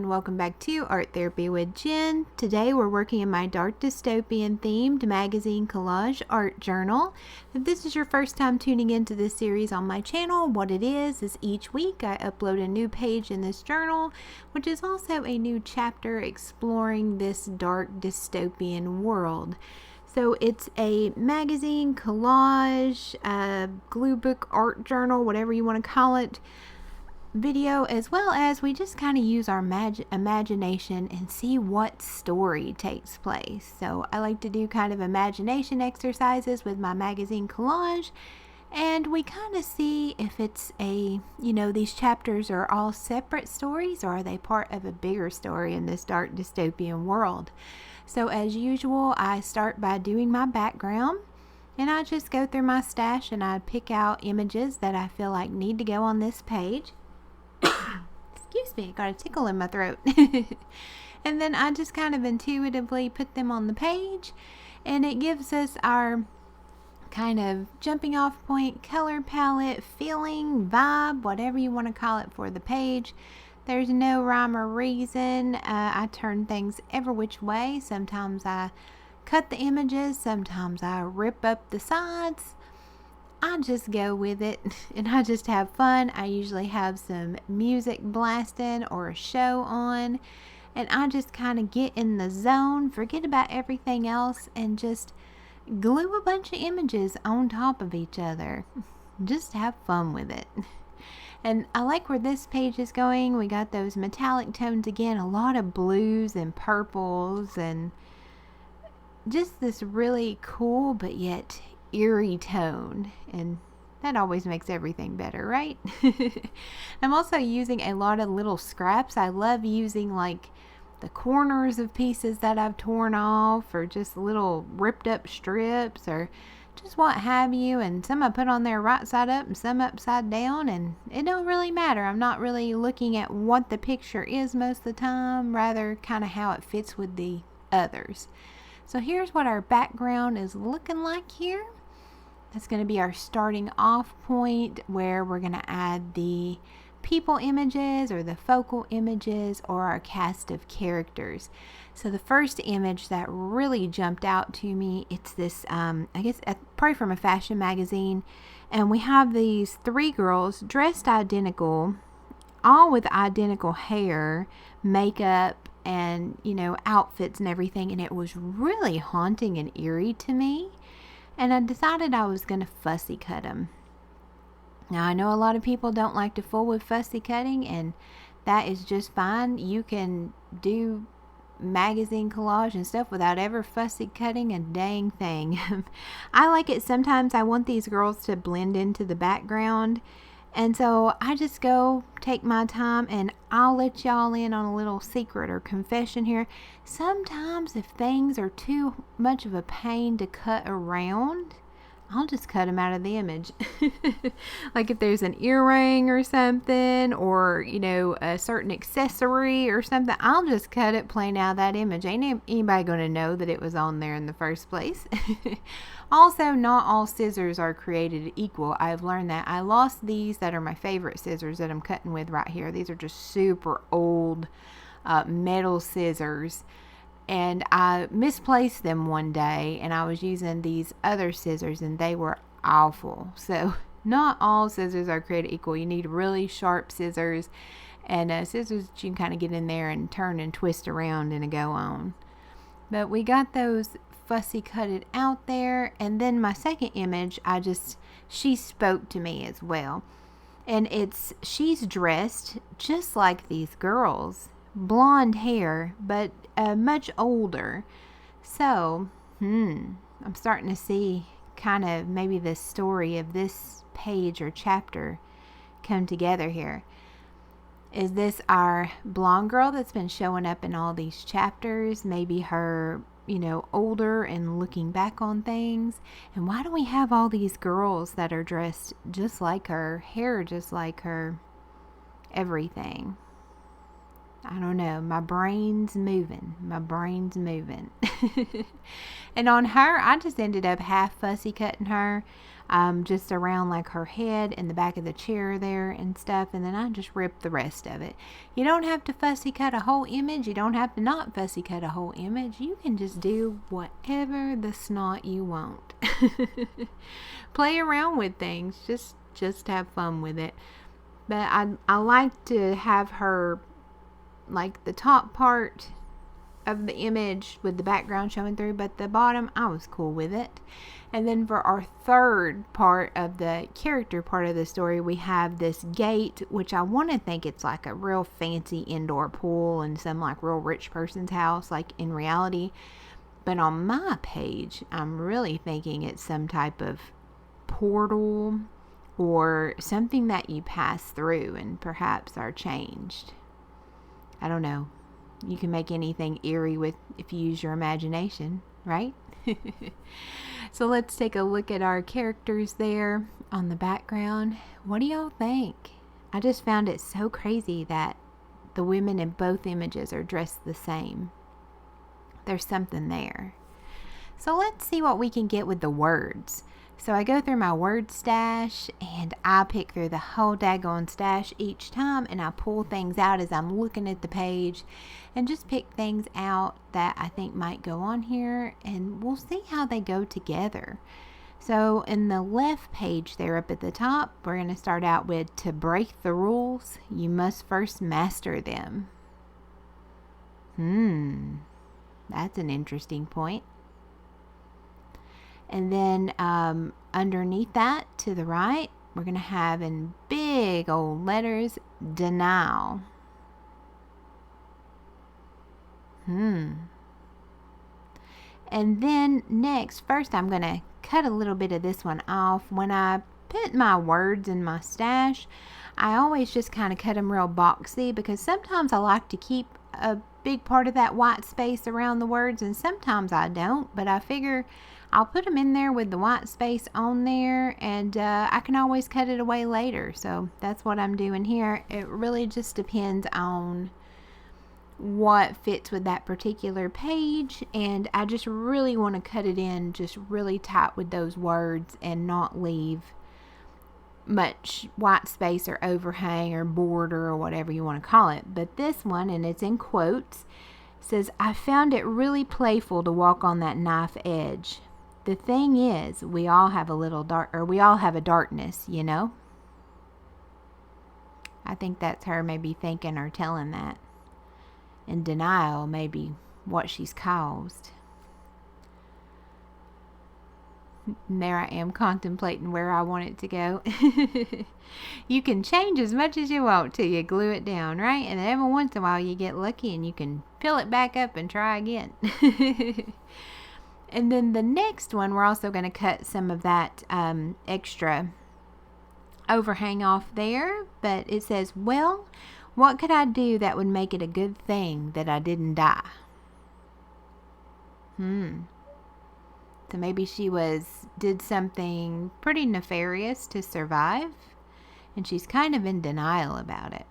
and welcome back to Art Therapy with Jen. Today we're working in my Dark Dystopian themed magazine collage art journal. If this is your first time tuning into this series on my channel, what it is each week I upload a new page in this journal, which is also a new chapter exploring this dark dystopian world. So it's a magazine, collage, glue book, art journal, whatever you want to call it, video, as well as we just kind of use our imagination and see what story takes place. So I like to do kind of imagination exercises with my magazine collage, and we kind of see if it's these chapters are all separate stories or are they part of a bigger story in this dark dystopian world. So as usual, I start by doing my background, and I just go through my stash and I pick out images that I feel like need to go on this page. Excuse me, I got a tickle in my throat. And then I just kind of intuitively put them on the page, and it gives us our kind of jumping off point, color palette, feeling, vibe, whatever you want to call it for the page. There's no rhyme or reason. I turn things every which way. Sometimes I cut the images, sometimes I rip up the sides. I just go with it and I just have fun. I usually have some music blasting or a show on, and I just kind of get in the zone, forget about everything else, and just glue a bunch of images on top of each other. Just have fun with it. And I like where this page is going. We got those metallic tones again, a lot of blues and purples, and just this really cool but yet eerie tone, and that always makes everything better, right? I'm also using a lot of little scraps. I love using like the corners of pieces that I've torn off, or just little ripped up strips, or just what have you, and some I put on there right side up and some upside down, and it don't really matter. I'm not really looking at what the picture is most of the time, rather kind of how it fits with the others. So here's what our background is looking like here. That's going to be our starting off point, where we're going to add the people images or the focal images or our cast of characters. So the first image that really jumped out to me, it's this, I guess probably from a fashion magazine, and we have these three girls dressed identical, all with identical hair, makeup, and outfits and everything, and it was really haunting and eerie to me. And I decided I was going to fussy cut them. Now, I know a lot of people don't like to fool with fussy cutting, and that is just fine. You can do magazine collage and stuff without ever fussy cutting a dang thing. I like it. Sometimes I want these girls to blend into the background, and so I just go take my time, and I'll let y'all in on a little secret or confession here. Sometimes if things are too much of a pain to cut around, I'll just cut them out of the image. Like if there's an earring or something, or a certain accessory or something, I'll just cut it plain out of that image. Ain't anybody going to know that it was on there in the first place. Also, not all scissors are created equal. I've learned that. I lost these that are my favorite scissors that I'm cutting with right here. These are just super old metal scissors, and I misplaced them one day, and I was using these other scissors, and they were awful. So not all scissors are created equal. You need really sharp scissors, and scissors that you can kind of get in there and turn and twist around and go on. But we got those fussy cutted out there, and then my second image, she spoke to me as well, and she's dressed just like these girls, blonde hair, but much older. So I'm starting to see kind of maybe the story of this page or chapter come together here. Is this our blonde girl that's been showing up in all these chapters? Maybe her older and looking back on things. And why do we have all these girls that are dressed just like her, hair just like her, everything? I don't know. My brain's moving. And on her, I just ended up half fussy cutting her. just around like her head and the back of the chair there and stuff, and then I just ripped the rest of it. You don't have to fussy cut a whole image. You don't have to not fussy cut a whole image. You can just do whatever the snot you want. Play around with things. Just have fun with it. But I like to have her, like, the top part of the image with the background showing through, but the bottom, I was cool with it. And then for our third part of the character part of the story, we have this gate, which I want to think it's like a real fancy indoor pool in some like real rich person's house, like in reality. But on my page, I'm really thinking it's some type of portal or something that you pass through and perhaps are changed. I don't know. You can make anything eerie with if you use your imagination, right? So let's take a look at our characters there on the background. What do y'all think? I just found it so crazy that the women in both images are dressed the same. There's something there. So let's see what we can get with the words. So I go through my word stash and I pick through the whole daggone stash each time, and I pull things out as I'm looking at the page and just pick things out that I think might go on here, and we'll see how they go together. So in the left page there up at the top, we're going to start out with, to break the rules, you must first master them. That's an interesting point. And then underneath that to the right, we're going to have in big old letters, denial. And then next, first I'm going to cut a little bit of this one off. When I put my words in my stash, I always just kind of cut them real boxy, because sometimes I like to keep a big part of that white space around the words, and sometimes I don't, but I figure I'll put them in there with the white space on there, and I can always cut it away later. So that's what I'm doing here. It really just depends on what fits with that particular page, and I just really want to cut it in just really tight with those words and not leave much white space or overhang or border or whatever you want to call it. But this one, and it's in quotes, says, I found it really playful to walk on that knife edge. The thing is, we all have a darkness, you know? I think that's her maybe thinking or telling that. And denial may be what she's caused. And there I am contemplating where I want it to go. You can change as much as you want till you glue it down, right? And every once in a while you get lucky and you can fill it back up and try again. And then the next one, we're also going to cut some of that extra overhang off there. But it says, well, what could I do that would make it a good thing that I didn't die? So maybe she did something pretty nefarious to survive, and she's kind of in denial about it.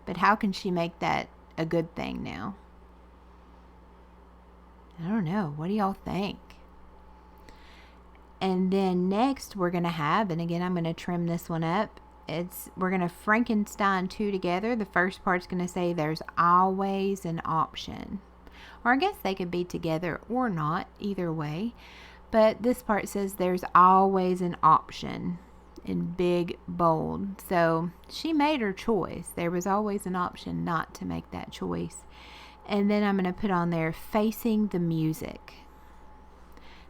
But how can she make that a good thing now? I don't know. What do y'all think? And then next we're going to have, and again I'm going to trim this one up, we're going to Frankenstein two together. The first part's going to say there's always an option. Or I guess they could be together or not, either way. But this part says there's always an option in big bold. So she made her choice. There was always an option not to make that choice. And then I'm going to put on there, facing the music.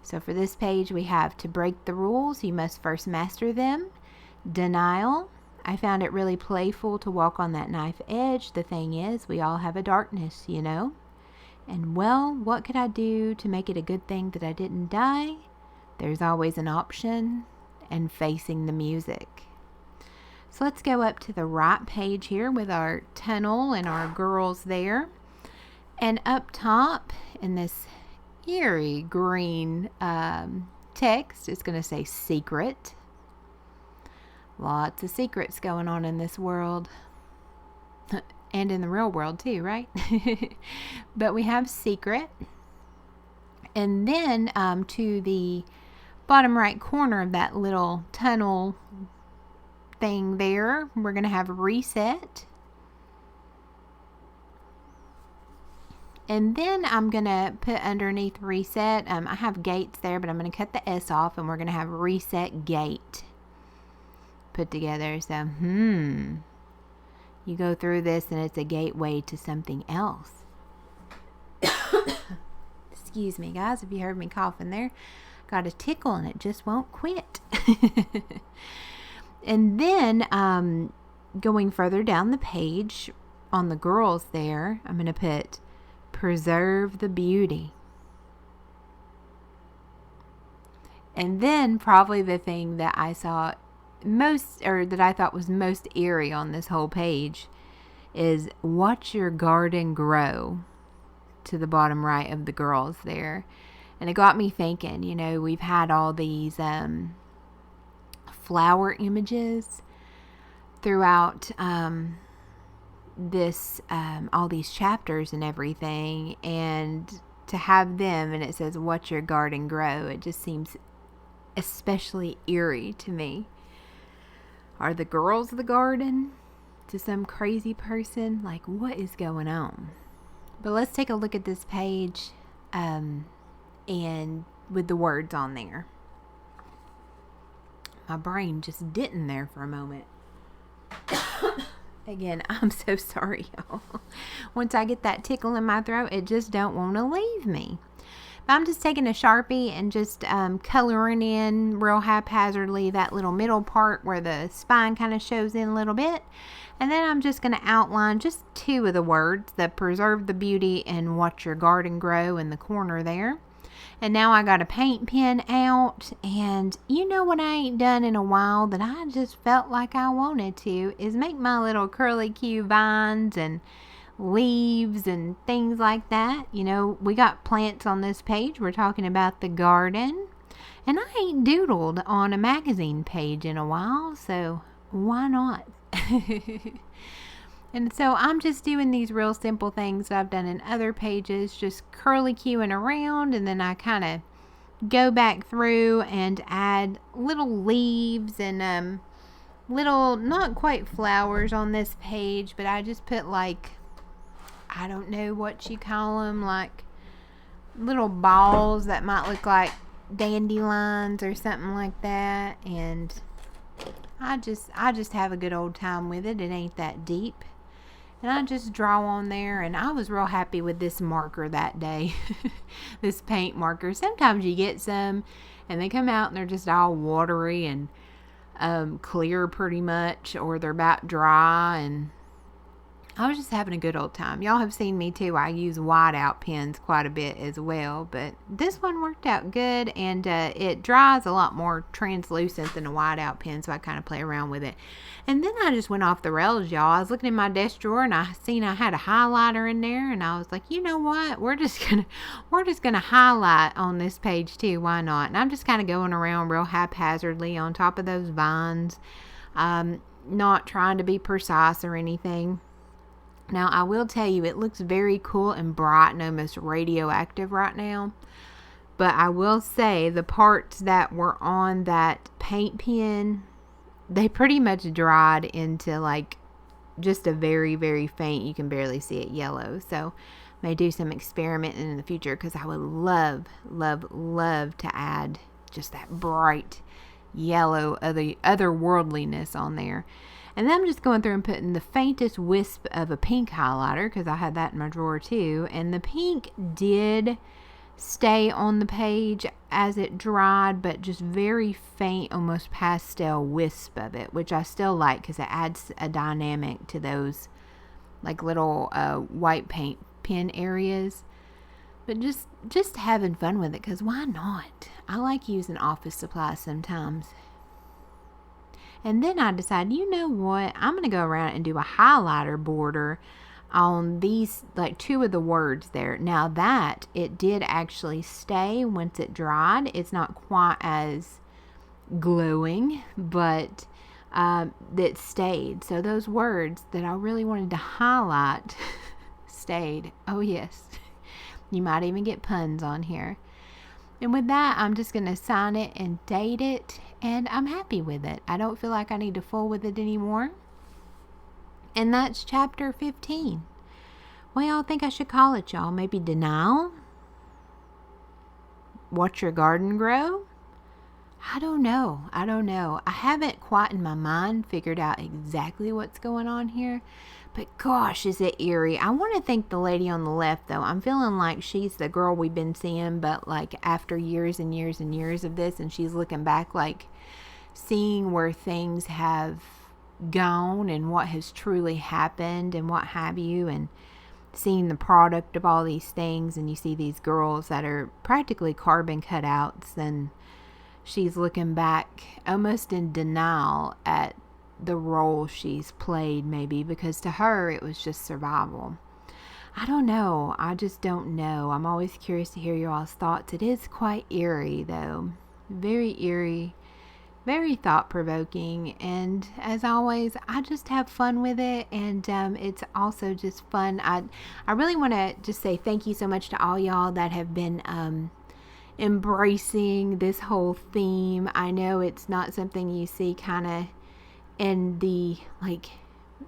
So for this page we have, to break the rules, you must first master them. Denial. I found it really playful to walk on that knife edge. The thing is, we all have a darkness, you know. And well, what could I do to make it a good thing that I didn't die? There's always an option. And facing the music. So let's go up to the right page here with our tunnel and our girls there. And up top in this eerie green text, it's going to say secret. Lots of secrets going on in this world. And in the real world too, right? But we have secret. And then to the bottom right corner of that little tunnel thing there, we're going to have reset. And then I'm going to put underneath reset, I have gates there, but I'm going to cut the S off, and we're going to have reset gate put together. So, you go through this and it's a gateway to something else. Excuse me, guys, if you heard me coughing there. Got a tickle and it just won't quit. And then going further down the page on the girls there, I'm going to put preserve the beauty. And then probably the thing that I saw most, or that I thought was most eerie on this whole page, is watch your garden grow, to the bottom right of the girls there. And it got me thinking, you know, we've had all these flower images throughout this all these chapters and everything, and to have them and it says watch your garden grow, it just seems especially eerie to me. Are the girls the garden to some crazy person? Like, what is going on? But let's take a look at this page and with the words on there. My brain just didn't there for a moment. Again, I'm so sorry, y'all. Once I get that tickle in my throat, it just don't want to leave me. But I'm just taking a Sharpie and just coloring in real haphazardly that little middle part where the spine kind of shows in a little bit. And then I'm just going to outline just two of the words, the preserve the beauty and watch your garden grow in the corner there. And now I got a paint pen out, and you know what I ain't done in a while that I just felt like I wanted to is make my little curly Q vines and leaves and things like that. You know, we got plants on this page. We're talking about the garden, and I ain't doodled on a magazine page in a while, so why not? And so I'm just doing these real simple things that I've done in other pages, just curly cueing around, and then I kind of go back through and add little leaves and little, not quite flowers on this page, but I just put like, I don't know what you call them, like little balls that might look like dandelions or something like that. And I just have a good old time with it. It ain't that deep. And I just draw on there, and I was real happy with this marker that day. This paint marker. Sometimes you get some and they come out and they're just all watery and clear pretty much, or they're about dry, and I was just having a good old time. Y'all have seen me too. I use whiteout pens quite a bit as well, but this one worked out good, and it dries a lot more translucent than a whiteout pen, so I kind of play around with it. And then I just went off the rails, y'all. I was looking in my desk drawer, and I seen I had a highlighter in there, and I was like, you know what? We're just gonna highlight on this page too. Why not? And I'm just kind of going around real haphazardly on top of those vines, not trying to be precise or anything. Now, I will tell you, it looks very cool and bright and almost radioactive right now. But I will say the parts that were on that paint pen, they pretty much dried into like just a very, very faint, you can barely see it, yellow. So may do some experimenting in the future, because I would love, love, love to add just that bright yellow otherworldliness on there. And then I'm just going through and putting the faintest wisp of a pink highlighter, because I had that in my drawer too. And the pink did stay on the page as it dried, but just very faint, almost pastel wisp of it, which I still like because it adds a dynamic to those like little white paint pen areas. But just having fun with it, because why not? I like using office supplies sometimes. And then I decided, you know what? I'm going to go around and do a highlighter border on these, like two of the words there. Now that, it did actually stay once it dried. It's not quite as glowing, but it stayed. So those words that I really wanted to highlight stayed. Oh yes. You might even get puns on here. And with that, I'm just going to sign it and date it, and I'm happy with it. I don't feel like I need to fool with it anymore. And that's chapter 15. What y'all think I should call it, y'all? Maybe Denial? Watch Your Garden Grow? I don't know. I haven't quite in my mind figured out exactly what's going on here. But gosh, is it eerie. I want to thank the lady on the left, though. I'm feeling like she's the girl we've been seeing, but like after years and years and years of this, and she's looking back, like seeing where things have gone and what has truly happened and what have you, and seeing the product of all these things. And you see these girls that are practically carbon cutouts, and she's looking back almost in denial at the role she's played, maybe because to her it was just survival. I don't know. I just don't know. I'm always curious to hear your all's thoughts. It is quite eerie, though. Very eerie, very thought-provoking, and as always, I just have fun with it, and it's also just fun. I really want to just say thank you so much to all y'all that have been embracing this whole theme. I know it's not something you see kind of in the like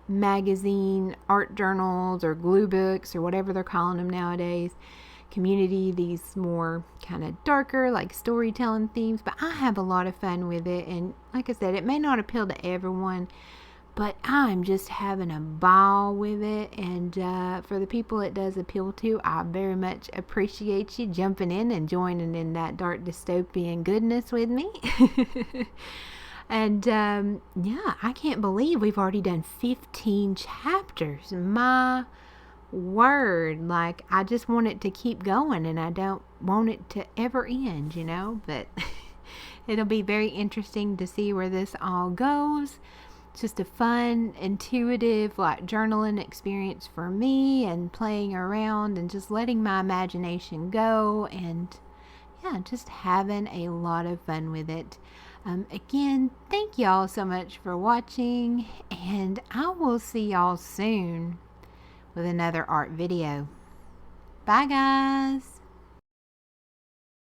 magazine art journals or glue books or whatever they're calling them nowadays community, these more kind of darker like storytelling themes, but I have a lot of fun with it. And like I said, it may not appeal to everyone, but I'm just having a ball with it, and for the people it does appeal to, I very much appreciate you jumping in and joining in that dark dystopian goodness with me. And yeah, I can't believe we've already done 15 chapters. My word, like I just want it to keep going, and I don't want it to ever end, but it'll be very interesting to see where this all goes. It's just a fun, intuitive, like journaling experience for me, and playing around and just letting my imagination go, and yeah, just having a lot of fun with it. Again, thank y'all so much for watching, and I will see y'all soon with another art video. Bye, guys.